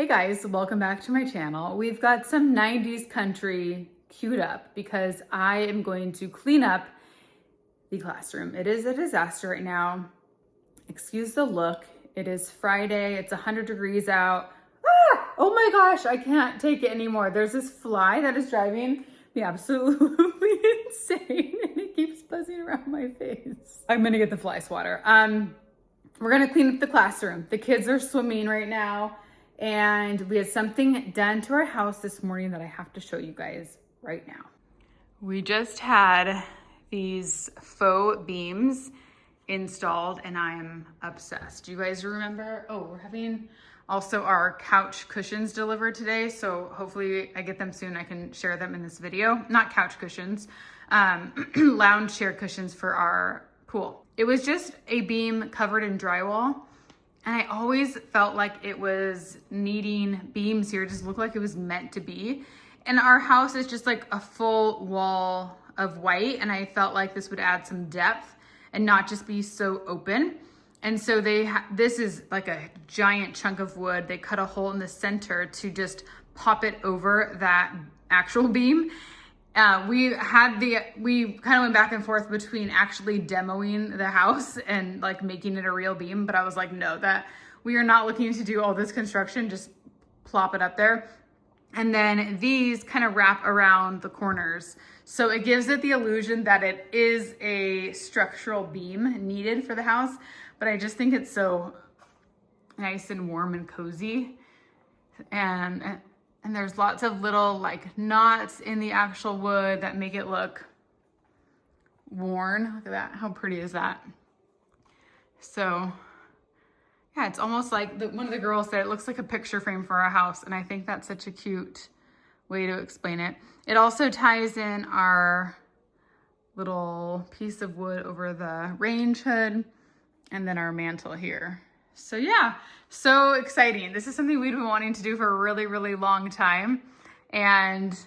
Hey guys, welcome back to my channel. We've got some 90s country queued up because I am going to clean up the classroom. It is a disaster right now. Excuse the look. It is Friday. It's 100 degrees out. Ah! Oh my gosh, I can't take it anymore. There's this fly that is driving me absolutely insane and it keeps buzzing around my face. I'm gonna get the fly swatter. We're gonna clean up the classroom. The kids are swimming right now. And we had something done to our house this morning that I have to show you guys right now. We just had these faux beams installed and I'm obsessed. Do you guys remember? Oh, we're having also our couch cushions delivered today. So hopefully I get them soon. I can share them in this video. Not couch cushions, lounge chair cushions for our pool. It was just a beam covered in drywall. And I always felt like it was needing beams here. It just looked like it was meant to be. And our house is just like a full wall of white. And I felt like this would add some depth and not just be so open. And so this is like a giant chunk of wood. They cut a hole in the center to just pop it over that actual beam. We kind of went back and forth between actually demoing the house and like making it a real beam. But I was like, no, that we are not looking to do all this construction, just plop it up there. And then these kind of wrap around the corners. So it gives it the illusion that it is a structural beam needed for the house. But I just think it's so nice and warm and cozy. And there's lots of little like knots in the actual wood that make it look worn. Look at that, how pretty is that? So yeah, it's almost like one of the girls said, it looks like a picture frame for our house. And I think that's such a cute way to explain it. It also ties in our little piece of wood over the range hood and then our mantle here. So yeah, so exciting. This is something we've been wanting to do for a really, really long time. And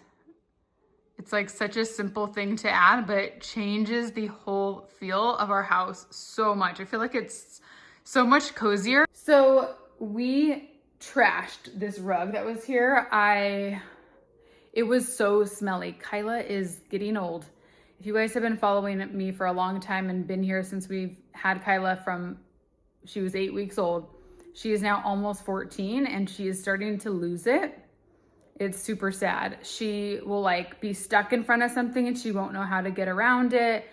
it's like such a simple thing to add, but it changes the whole feel of our house so much. I feel like it's so much cozier. So we trashed this rug that was here. It was so smelly. Kyla is getting old. If you guys have been following me for a long time and been here since we've had Kyla from she was 8 weeks old. She is now almost 14 and she is starting to lose it. It's super sad. She will like be stuck in front of something and she won't know how to get around it.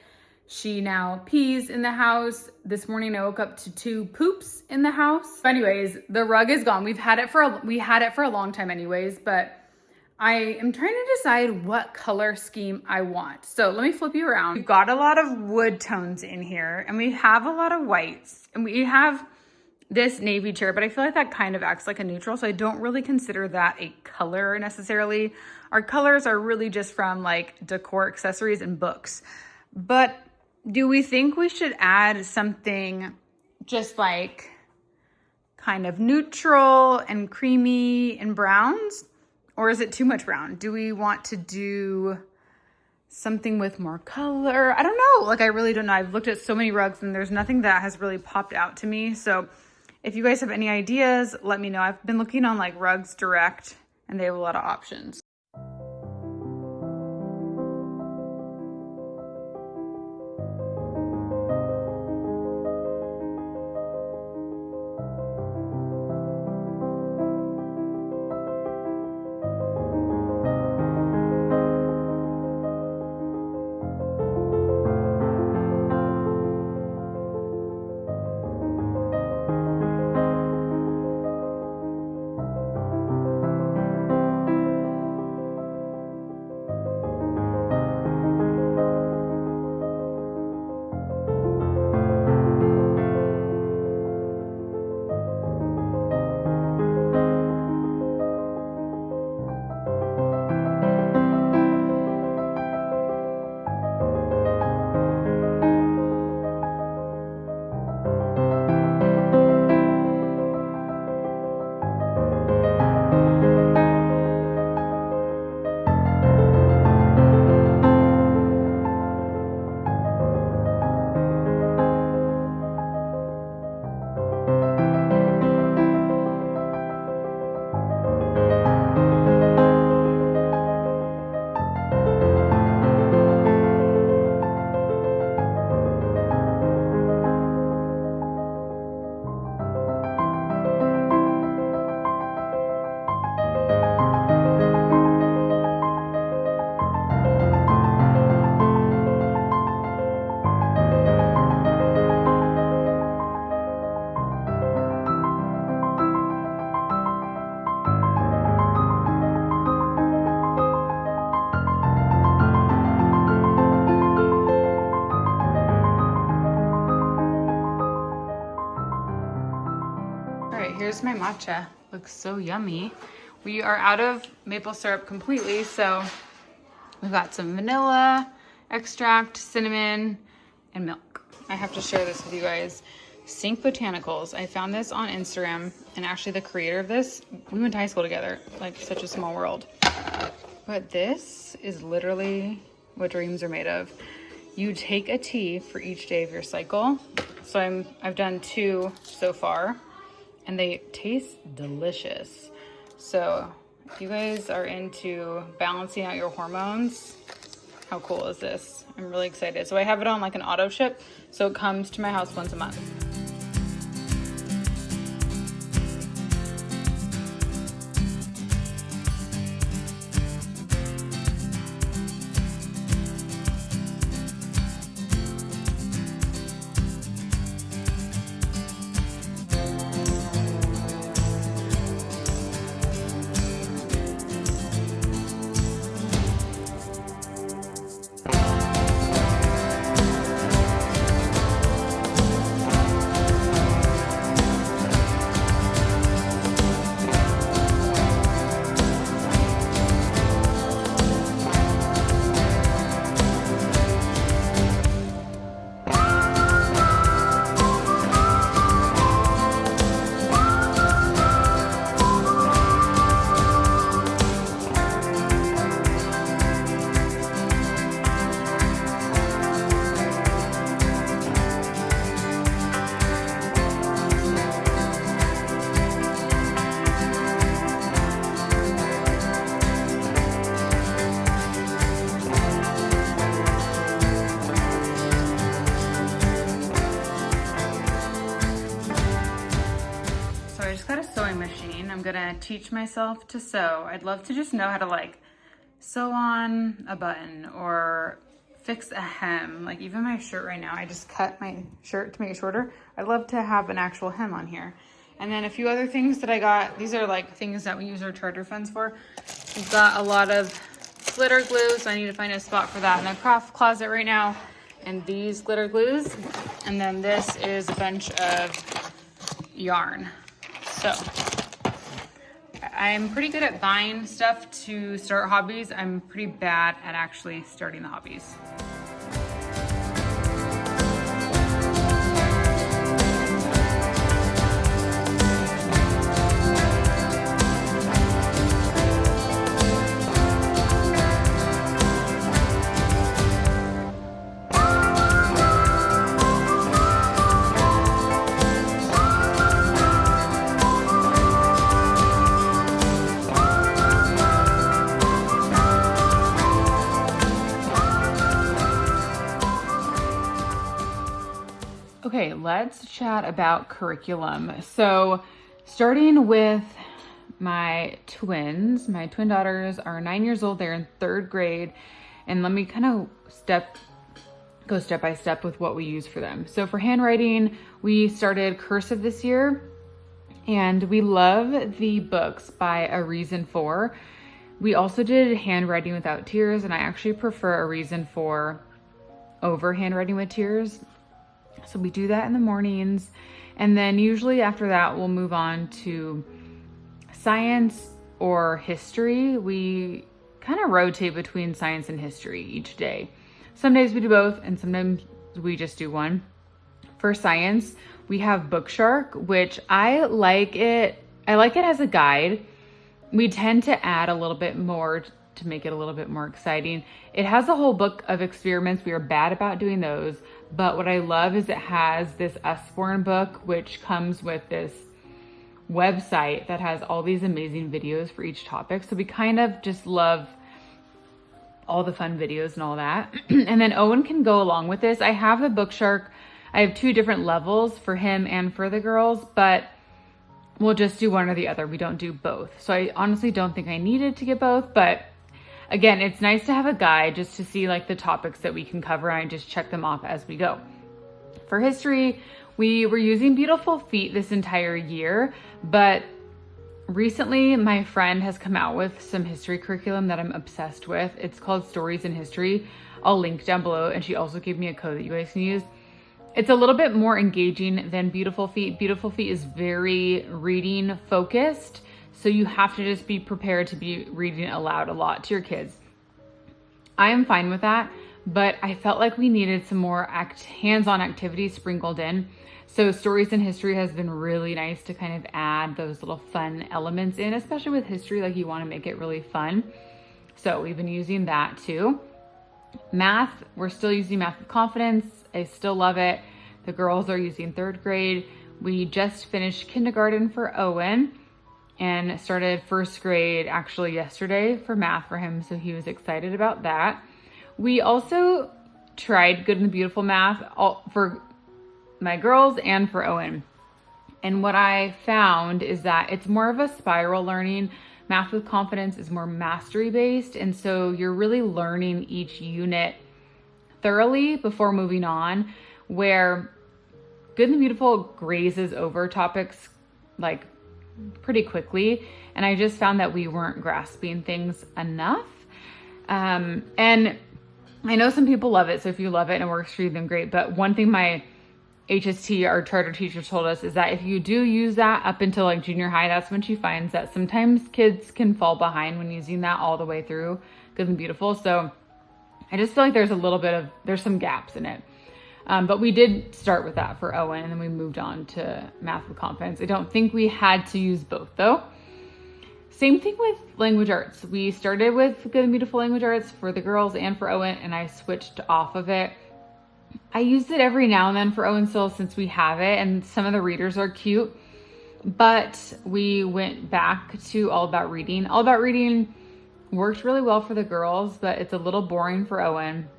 She now pees in the house. This morning I woke up to 2 poops in the house. But anyways, the rug is gone. We had it for a long time anyways, but I am trying to decide what color scheme I want. So let me flip you around. We've got a lot of wood tones in here and we have a lot of whites and we have this navy chair, but I feel like that kind of acts like a neutral. So I don't really consider that a color necessarily. Our colors are really just from like decor accessories and books. But do we think we should add something just like kind of neutral and creamy and browns? Or is it too much brown? Do we want to do something with more color? I don't know. Like, I really don't know. I've looked at so many rugs and there's nothing that has really popped out to me. So if you guys have any ideas, let me know. I've been looking on like Rugs Direct and they have a lot of options. here's my matcha. Looks so yummy. We are out of maple syrup completely, so we've got some vanilla extract, cinnamon, and milk. I have to share this with you guys. Sink Botanicals. I found this on Instagram, and actually the creator of this, we went to high school together, like such a small world. But this is literally what dreams are made of. You take a tea for each day of your cycle. So I've done 2 so far, and they taste delicious. So if you guys are into balancing out your hormones, how cool is this? I'm really excited. So I have it on like an auto ship, so it comes to my house once a month. I'm gonna teach myself to sew. I'd love to just know how to like sew on a button or fix a hem. Like even my shirt right now, I just cut my shirt to make it shorter. I'd love to have an actual hem on here. And then a few other things that I got. These are like things that we use our charter funds for. We've got a lot of glitter glue, so I need to find a spot for that in the craft closet right now. And these glitter glues. And then this is a bunch of yarn. So I'm pretty good at buying stuff to start hobbies. I'm pretty bad at actually starting the hobbies. Okay, let's chat about curriculum. So starting with my twins, my twin daughters are 9 years old. They're in 3rd grade. And let me kind of go step by step with what we use for them. So for handwriting, we started cursive this year, and we love the books by A Reason For. We also did handwriting without tears, and I actually prefer A Reason For over handwriting with tears. So we do that in the mornings. And then usually after that, we'll move on to science or history. We kind of rotate between science and history each day. Some days we do both, and sometimes we just do one. For science, we have Bookshark, which I like it. I like it as a guide. We tend to add a little bit more to make it a little bit more exciting. It has a whole book of experiments. We are bad about doing those. But what I love is it has this Usborne book, which comes with this website that has all these amazing videos for each topic. So we kind of just love all the fun videos and all that. And then Owen can go along with this. I have the Bookshark. I have 2 different levels for him and for the girls, but we'll just do one or the other. We don't do both. So I honestly don't think I needed to get both, but again, it's nice to have a guide just to see like the topics that we can cover, and I just check them off as we go. For history, we were using Beautiful Feet this entire year, but recently my friend has come out with some history curriculum that I'm obsessed with. It's called Stories in History. I'll link down below, and she also gave me a code that you guys can use. It's a little bit more engaging than Beautiful Feet. Beautiful Feet is very reading focused. So you have to just be prepared to be reading aloud a lot to your kids. I am fine with that, but I felt like we needed some more hands-on activities sprinkled in. So Stories in History has been really nice to kind of add those little fun elements in, especially with history, like you want to make it really fun. So we've been using that too. Math, we're still using Math with Confidence. I still love it. The girls are using 3rd grade. We just finished kindergarten for Owen and started 1st grade actually yesterday for math for him. So he was excited about that. We also tried Good and the Beautiful math for my girls and for Owen. And what I found is that it's more of a spiral learning. Math with Confidence is more mastery based. And so you're really learning each unit thoroughly before moving on, where Good and the Beautiful grazes over topics like pretty quickly. And I just found that we weren't grasping things enough. And I know some people love it. So if you love it and it works for you, then great. But one thing my HST, our charter teacher, told us is that if you do use that up until like junior high, that's when she finds that sometimes kids can fall behind when using that all the way through Good and Beautiful. So I just feel like there's some gaps in it. But we did start with that for Owen, and then we moved on to Math with Confidence. I don't think we had to use both though. Same thing with language arts. We started with Good and Beautiful language arts for the girls and for Owen, and I switched off of it. I used it every now and then for Owen still since we have it, and some of the readers are cute, but we went back to All About Reading. All About Reading worked really well for the girls, but it's a little boring for Owen.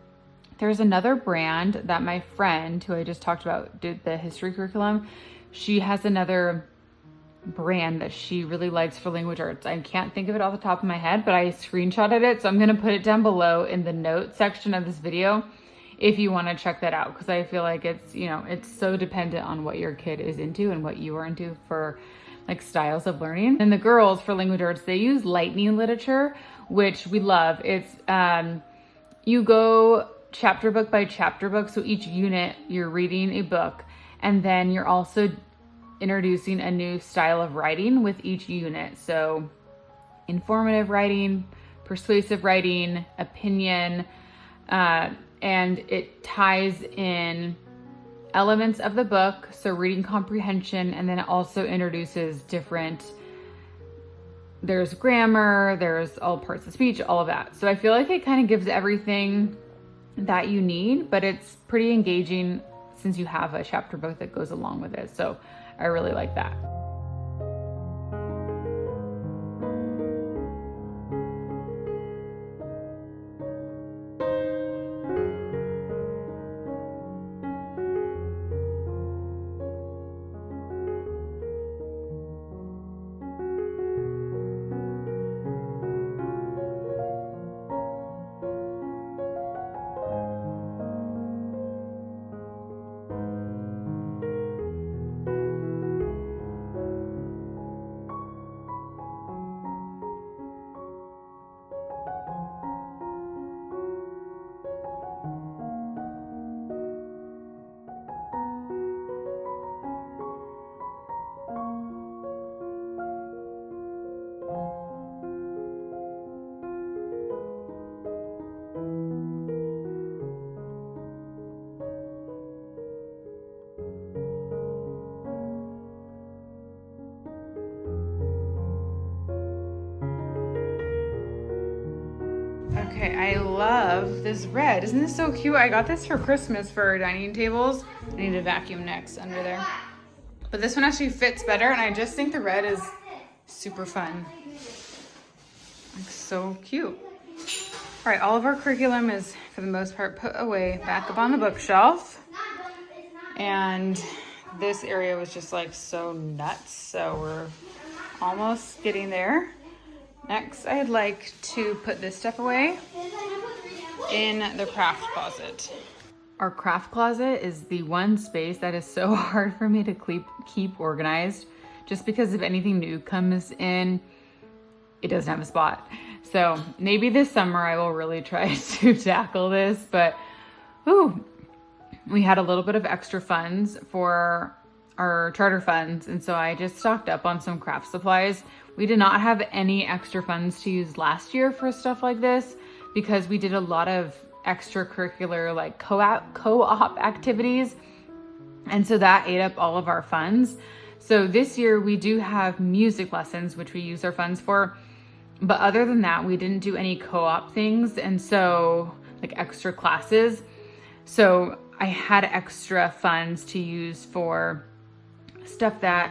There's another brand that my friend, who I just talked about, did the history curriculum. She has another brand that she really likes for language arts. I can't think of it off the top of my head, but I screenshotted it. So I'm going to put it down below in the notes section of this video if you want to check that out, because I feel like it's, it's so dependent on what your kid is into and what you are into for like styles of learning. And the girls for language arts, they use lightning literature, which we love. It's, you go chapter book by chapter book. So each unit you're reading a book, and then you're also introducing a new style of writing with each unit. So informative writing, persuasive writing, opinion, and it ties in elements of the book. So reading comprehension, and then it also introduces there's grammar, there's all parts of speech, all of that. So I feel like it kind of gives everything that you need, but it's pretty engaging since you have a chapter book that goes along with it. So I really like that. Okay, I love this red. Isn't this so cute? I got this for Christmas for our dining tables. I need to vacuum next under there. But this one actually fits better, and I just think the red is super fun. Like, so cute. All right, all of our curriculum is, for the most part, put away back up on the bookshelf. And this area was just like so nuts. So we're almost getting there. Next, I'd like to put this stuff away in the craft closet. Our craft closet is the one space that is so hard for me to keep organized, just because if anything new comes in, it doesn't have a spot. So maybe this summer I will really try to tackle this, but ooh, we had a little bit of extra funds for our charter funds, and so I just stocked up on some craft supplies. We did not have any extra funds to use last year for stuff like this because we did a lot of extracurricular like co-op activities, and so that ate up all of our funds. So this year we do have music lessons, which we use our funds for, but other than that, we didn't do any co-op things, and so like extra classes. So I had extra funds to use for stuff that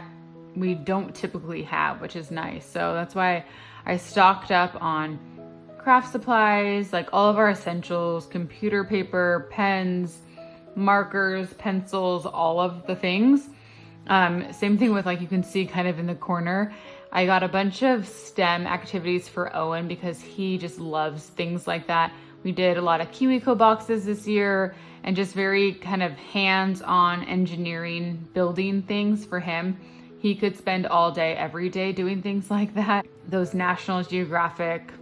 we don't typically have, which is nice. So that's why I stocked up on craft supplies, like all of our essentials, computer paper, pens, markers, pencils, all of the things. Same thing with, like, you can see kind of in the corner, I got a bunch of STEM activities for Owen because he just loves things like that. We did a lot of KiwiCo boxes this year and just very kind of hands-on engineering, building things for him. He could spend all day, every day doing things like that. Those National Geographic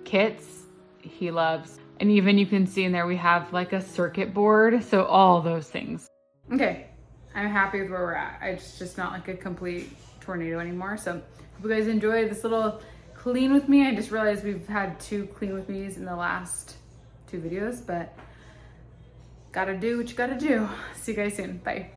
kits, he loves. And even you can see in there, we have like a circuit board. So all those things. Okay, I'm happy with where we're at. It's just not like a complete tornado anymore. So hope you guys enjoyed this little clean with me. I just realized we've had 2 clean with me's in the last 2 videos, but gotta do what you gotta do. See you guys soon. Bye.